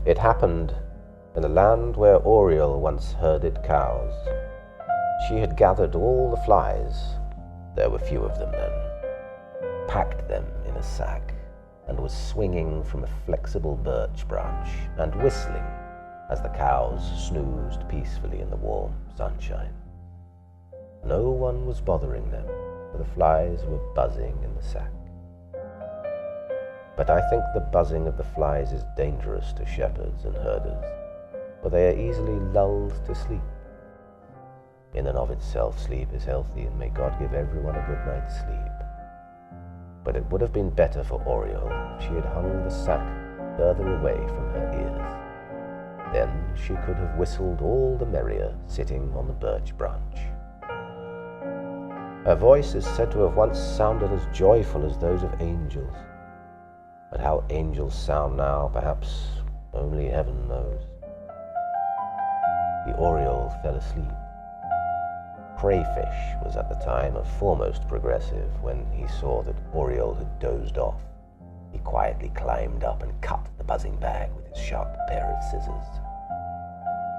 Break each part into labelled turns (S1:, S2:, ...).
S1: It happened in the land where Oriole once herded cows. She had gathered all the flies, there were few of them then, packed them in a sack, and was swinging from a flexible birch branch and whistling as the cows snoozed peacefully in the warm sunshine. No one was bothering them, for the flies were buzzing in the sack. But I think the buzzing of the flies is dangerous to shepherds and herders, for they are easily lulled to sleep. In and of itself, sleep is healthy, and may God give everyone a good night's sleep. But it would have been better for Oriole if she had hung the sack further away from her ears. Then she could have whistled all the merrier sitting on the birch branch. Her voice is said to have once sounded as joyful as those of angels. But how angels sound now, perhaps only heaven knows. The Oriole fell asleep. Crayfish was at the time a foremost progressive. When he saw that Oriole had dozed off, he quietly climbed up and cut the buzzing bag with his sharp pair of scissors.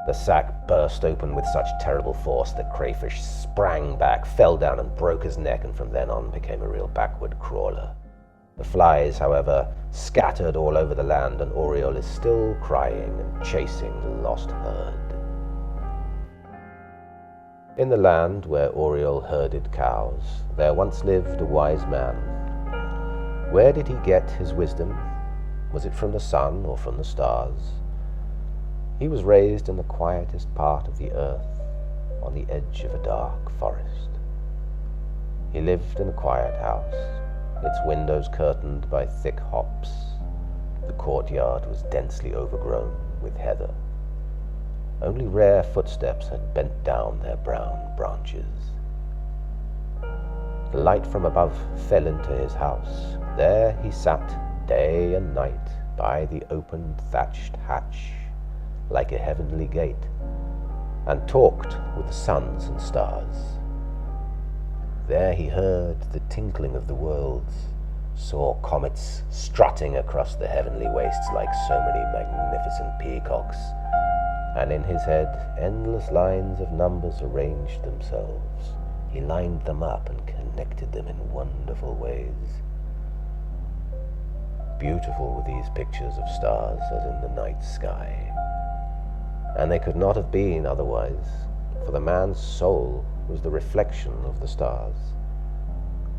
S1: The sack burst open with such terrible force that Crayfish sprang back, fell down and broke his neck, and from then on became a real backward crawler. The flies, however, scattered all over the land, and Oriole is still crying and chasing the lost herd. In the land where Oriole herded cows, there once lived a wise man. Where did he get his wisdom? Was it from the sun or from the stars? He was raised in the quietest part of the earth, on the edge of a dark forest. He lived in a quiet house, its windows curtained by thick hops. The courtyard was densely overgrown with heather. Only rare footsteps had bent down their brown branches. The light from above fell into his house. There he sat day and night by the open thatched hatch, like a heavenly gate, and talked with the suns and stars. There he heard the tinkling of the worlds, saw comets strutting across the heavenly wastes like so many magnificent peacocks, and in his head endless lines of numbers arranged themselves. He lined them up and connected them in wonderful ways. Beautiful were these pictures of stars as in the night sky, and they could not have been otherwise, for the man's soul was the reflection of the stars.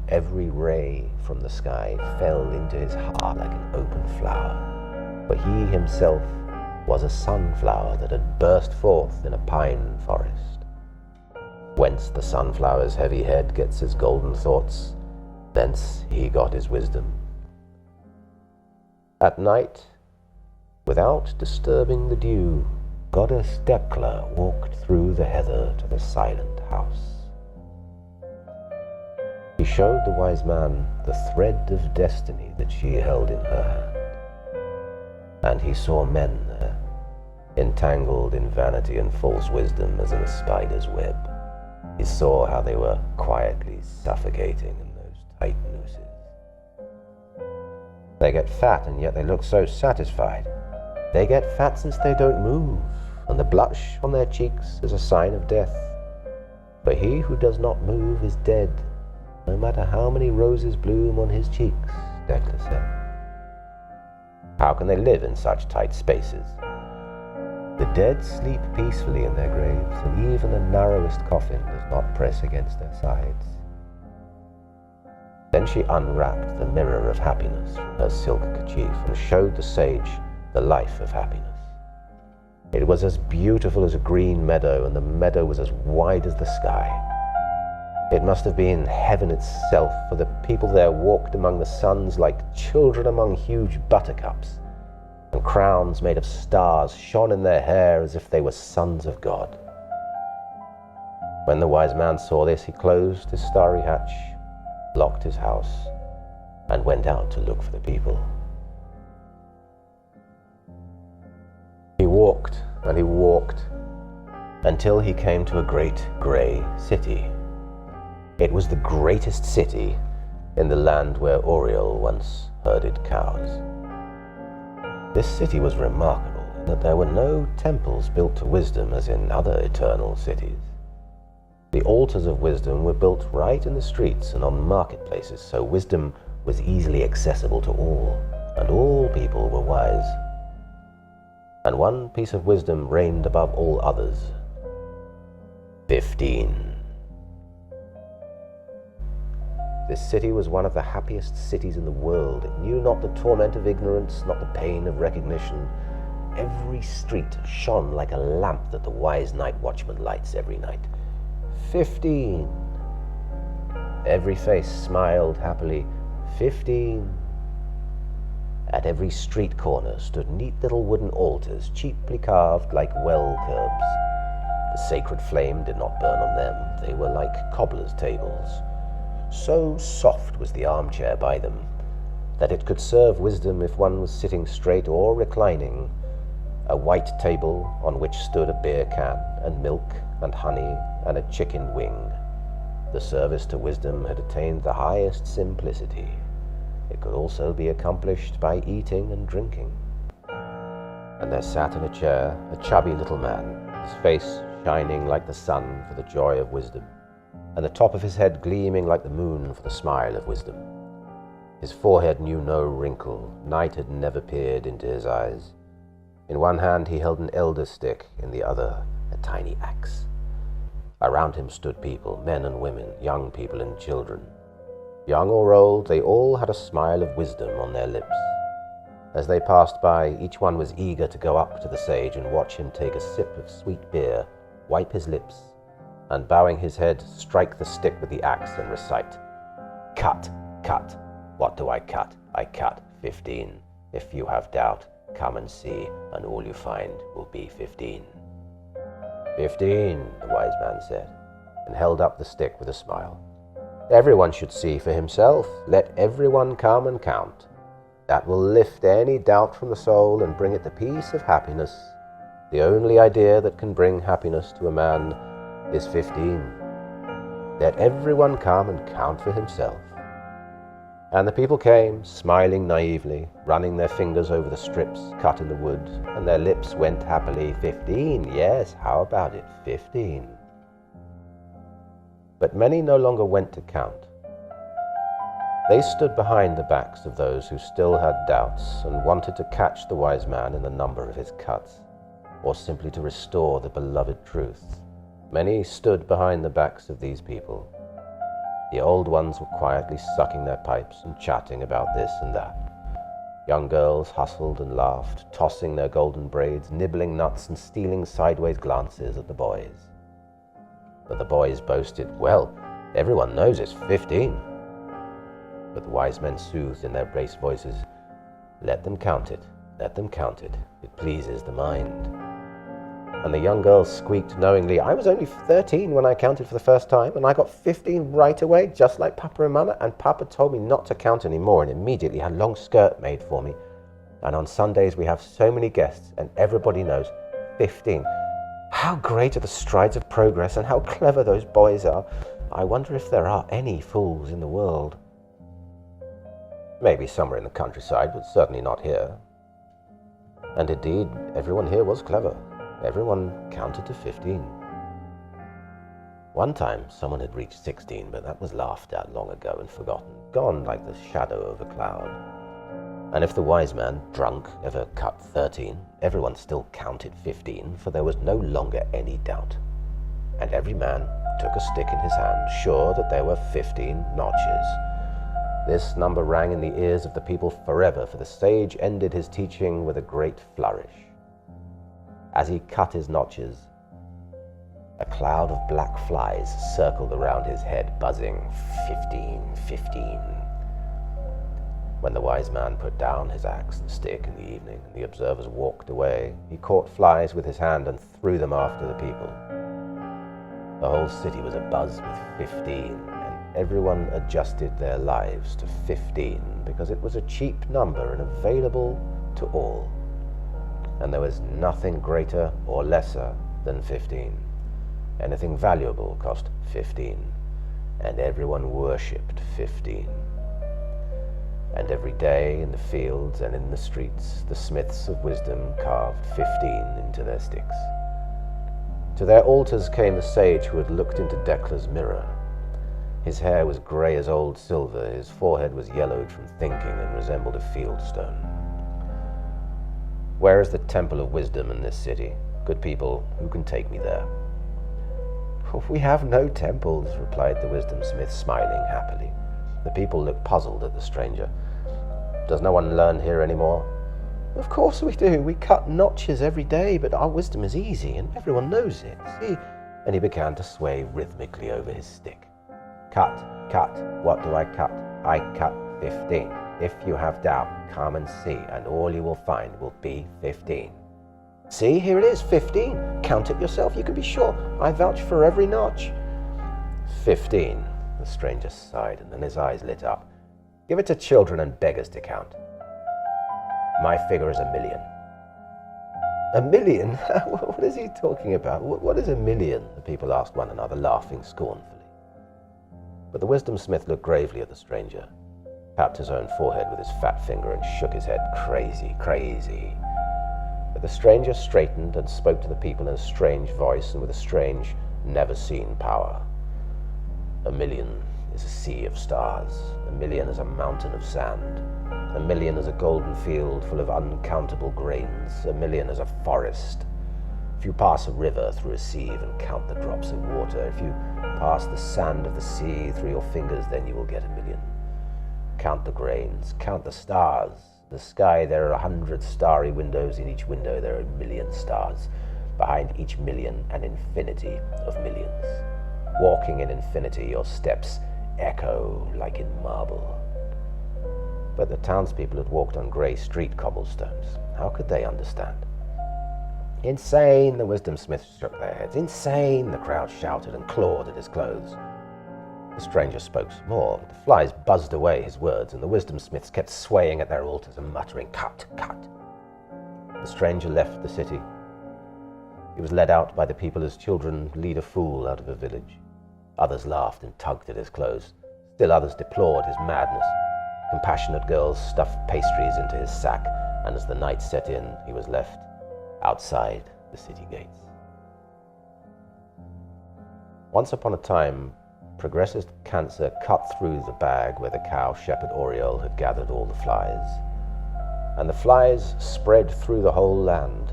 S1: Every ray from the sky fell into his heart like an open flower, for he himself was a sunflower that had burst forth in a pine forest. Whence the sunflower's heavy head gets his golden thoughts, thence he got his wisdom. At night, without disturbing the dew, Goddess Dekla walked through the heather to the silent house. She showed the wise man the thread of destiny that she held in her hand. And he saw men there, entangled in vanity and false wisdom as in a spider's web. He saw how they were quietly suffocating in those tight nooses. They get fat, and yet they look so satisfied. They get fat since they don't move, and the blush on their cheeks is a sign of death. For he who does not move is dead, no matter how many roses bloom on his cheeks, Dekla said. How can they live in such tight spaces? The dead sleep peacefully in their graves, and even the narrowest coffin does not press against their sides. Then she unwrapped the mirror of happiness from her silk kerchief and showed the sage the life of happiness. It was as beautiful as a green meadow, and the meadow was as wide as the sky. It must have been heaven itself, for the people there walked among the suns like children among huge buttercups, and crowns made of stars shone in their hair as if they were sons of God. When the wise man saw this, he closed his starry hatch, locked his house, and went out to look for the people. He walked and he walked until he came to a great grey city. It was the greatest city in the land where Oriole once herded cows. This city was remarkable and that there were no temples built to wisdom as in other eternal cities. The altars of wisdom were built right in the streets and on marketplaces, so wisdom was easily accessible to all, and all people were wise. And one piece of wisdom reigned above all others: 15. This city was one of the happiest cities in the world. It knew not the torment of ignorance, not the pain of recognition. Every street shone like a lamp that the wise night watchman lights every night. 15. Every face smiled happily. 15. At every street corner stood neat little wooden altars, cheaply carved like well curbs. The sacred flame did not burn on them. They were like cobbler's tables. So soft was the armchair by them that it could serve wisdom if one was sitting straight or reclining. A white table on which stood a beer can and milk and honey and a chicken wing. The service to wisdom had attained the highest simplicity. It could also be accomplished by eating and drinking. And there sat in a chair a chubby little man, his face shining like the sun for the joy of wisdom, and the top of his head gleaming like the moon for the smile of wisdom. His forehead knew no wrinkle. Night had never peered into his eyes. In one hand he held an elder stick, in the other a tiny axe. Around him stood people, men and women, young people and children. Young or old, they all had a smile of wisdom on their lips. As they passed by, each one was eager to go up to the sage and watch him take a sip of sweet beer, wipe his lips, and bowing his head, strike the stick with the axe and recite, "Cut, cut. What do I cut? I cut 15. If you have doubt, come and see, and all you find will be 15. 15, the wise man said, and held up the stick with a smile. Everyone should see for himself. Let everyone come and count. That will lift any doubt from the soul and bring it the peace of happiness. The only idea that can bring happiness to a man is 15. Let everyone come and count for himself." And the people came, smiling naively, running their fingers over the strips cut in the wood, and their lips went happily, 15, yes, how about it, 15. But many no longer went to count. They stood behind the backs of those who still had doubts and wanted to catch the wise man in the number of his cuts, or simply to restore the beloved truth. Many stood behind the backs of these people. The old ones were quietly sucking their pipes and chatting about this and that. Young girls hustled and laughed, tossing their golden braids, nibbling nuts and stealing sideways glances at the boys. But the boys boasted, "Well, everyone knows it's 15. But the wise men soothed in their bass voices, "Let them count it, let them count it. It pleases the mind." And the young girls squeaked knowingly, "I was only 13 when I counted for the first time, and I got 15 right away, just like Papa and Mama, and Papa told me not to count anymore and immediately had a long skirt made for me. And on Sundays we have so many guests, and everybody knows 15. How great are the strides of progress, and how clever those boys are. I wonder if there are any fools in the world." Maybe somewhere in the countryside, but certainly not here. And indeed, everyone here was clever. Everyone counted to 15. One time, someone had reached 16, but that was laughed at long ago and forgotten, gone like the shadow of a cloud. And if the wise man, drunk, ever cut 13, everyone still counted 15, for there was no longer any doubt. And every man took a stick in his hand, sure that there were 15 notches. This number rang in the ears of the people forever, for the sage ended his teaching with a great flourish. As he cut his notches, a cloud of black flies circled around his head, buzzing, 15, 15. When the wise man put down his axe and stick in the evening, and the observers walked away, he caught flies with his hand and threw them after the people. The whole city was abuzz with 15, and everyone adjusted their lives to 15 because it was a cheap number and available to all. And there was nothing greater or lesser than 15. Anything valuable cost 15, and everyone worshipped 15. And every day in the fields and in the streets, the smiths of wisdom carved 15 into their sticks. To their altars came the sage who had looked into Decla's mirror. His hair was grey as old silver, his forehead was yellowed from thinking and resembled a fieldstone. Where is the temple of wisdom in this city? Good people, who can take me there? We have no temples, replied the wisdom smith, smiling happily. The people looked puzzled at the stranger. Does no one learn here any more? Of course we do. We cut notches every day, but our wisdom is easy, and everyone knows it. See? And he began to sway rhythmically over his stick. Cut, cut. What do I cut? I cut 15. If you have doubt, come and see, and all you will find will be 15. See, here it is, 15. Count it yourself, you can be sure. I vouch for every notch. 15, the stranger sighed, and then his eyes lit up. Give it to children and beggars to count. My figure is 1,000,000. 1,000,000? What is he talking about? What is 1,000,000? The people asked one another, laughing scornfully. But the wisdom smith looked gravely at the stranger, tapped his own forehead with his fat finger, and shook his head. Crazy, crazy. But the stranger straightened and spoke to the people in a strange voice and with a strange, never-seen power. 1,000,000 is a sea of stars. 1,000,000 is a mountain of sand. 1,000,000 is a golden field full of uncountable grains. 1,000,000 is a forest. If you pass a river through a sieve and count the drops of water, if you pass the sand of the sea through your fingers, then you will get 1,000,000. Count the grains, count the stars. The sky, there are 100 starry windows. In each window there are 1,000,000 stars. Behind each 1,000,000, an infinity of millions. Walking in infinity, your steps echo like in marble. But the townspeople had walked on grey street cobblestones. How could they understand? Insane, the wisdom smiths shook their heads. Insane, the crowd shouted and clawed at his clothes. The stranger spoke some more, but the flies buzzed away his words, and the wisdom smiths kept swaying at their altars and muttering, cut, cut. The stranger left the city. He was led out by the people as children lead a fool out of a village. Others laughed and tugged at his clothes. Still others deplored his madness. Compassionate girls stuffed pastries into his sack, and as the night set in, he was left outside the city gates. Once upon a time, progressive cancer cut through the bag where the cow shepherd Oriole had gathered all the flies, and the flies spread through the whole land.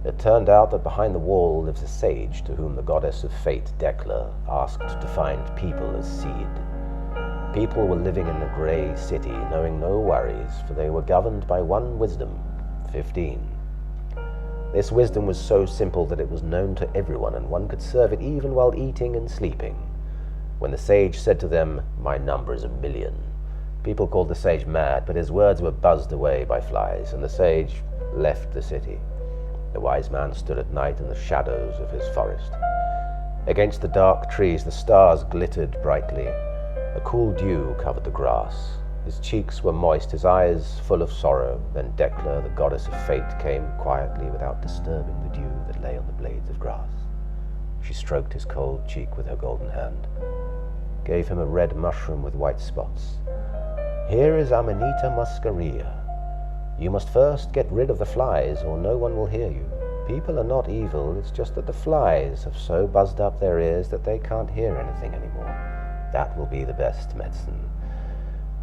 S1: It turned out that behind the wall lives a sage to whom the goddess of fate, Decla, asked to find people as seed. People were living in the grey city, knowing no worries, for they were governed by one wisdom, 15. This wisdom was so simple that it was known to everyone, and one could serve it even while eating and sleeping. When the sage said to them, my number is 1,000,000, people called the sage mad, but his words were buzzed away by flies, and the sage left the city. The wise man stood at night in the shadows of his forest. Against the dark trees the stars glittered brightly. A cool dew covered the grass. His cheeks were moist, his eyes full of sorrow. Then Decla, the goddess of fate, came quietly without disturbing the dew that lay on the blades of grass. She stroked his cold cheek with her golden hand, gave him a red mushroom with white spots. Here is Amanita muscaria. You must first get rid of the flies, or no one will hear you. People are not evil, it's just that the flies have so buzzed up their ears that they can't hear anything anymore. That will be the best medicine.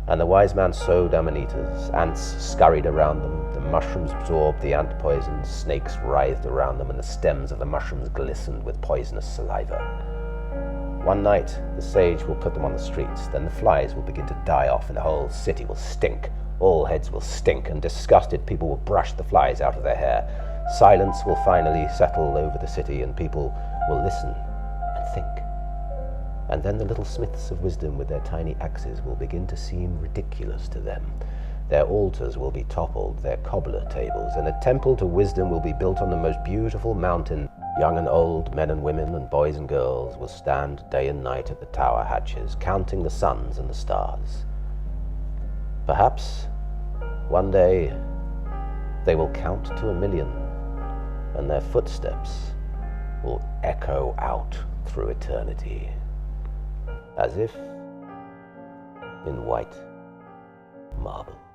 S1: And the wise man sowed amanitas. Ants scurried around them. The mushrooms absorbed the ant poison. Snakes writhed around them, and the stems of the mushrooms glistened with poisonous saliva. One night, the sage will put them on the streets. Then the flies will begin to die off, and the whole city will stink. All heads will stink, and disgusted people will brush the flies out of their hair. Silence will finally settle over the city, and people will listen and think. And then the little smiths of wisdom with their tiny axes will begin to seem ridiculous to them. Their altars will be toppled, their cobbler tables, and a temple to wisdom will be built on the most beautiful mountain. Young and old, men and women, and boys and girls will stand day and night at the tower hatches, counting the suns and the stars. Perhaps one day they will count to 1,000,000, and their footsteps will echo out through eternity, as if in white marble.